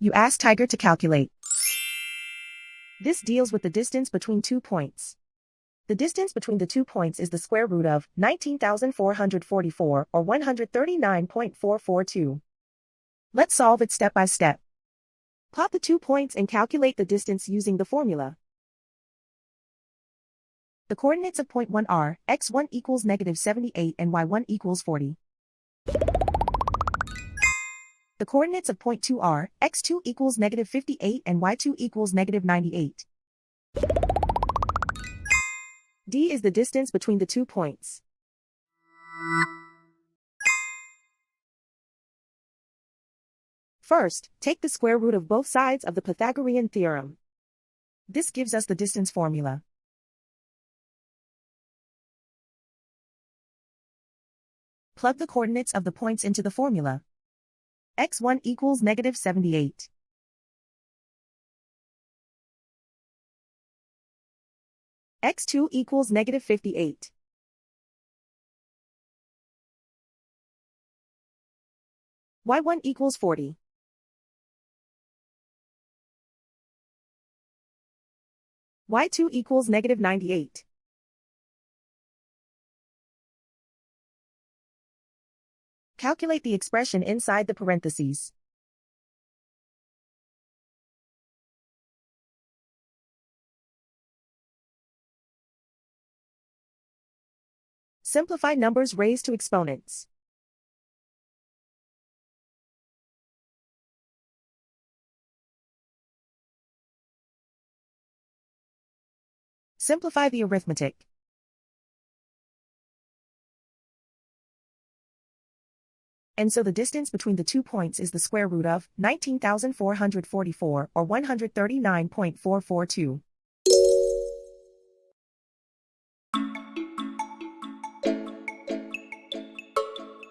You ask Tiger to calculate. This deals with the distance between 2 points. The distance between the 2 points is the square root of 19,444 or 139.442. Let's solve it step by step. Plot the 2 points and calculate the distance using the formula. The coordinates of point 1 are x1 equals -78 and y1 equals 40. The coordinates of point 2 are x2 equals -58 and y2 equals -98. D is the distance between the 2 points. First, take the square root of both sides of the Pythagorean theorem. This gives us the distance formula. Plug the coordinates of the points into the formula. x1 equals -78. x2 equals -58. y1 equals 40. y2 equals -98. Calculate the expression inside the parentheses. Simplify numbers raised to exponents. Simplify the arithmetic. And so the distance between the 2 points is the square root of 19,444 or 139.442.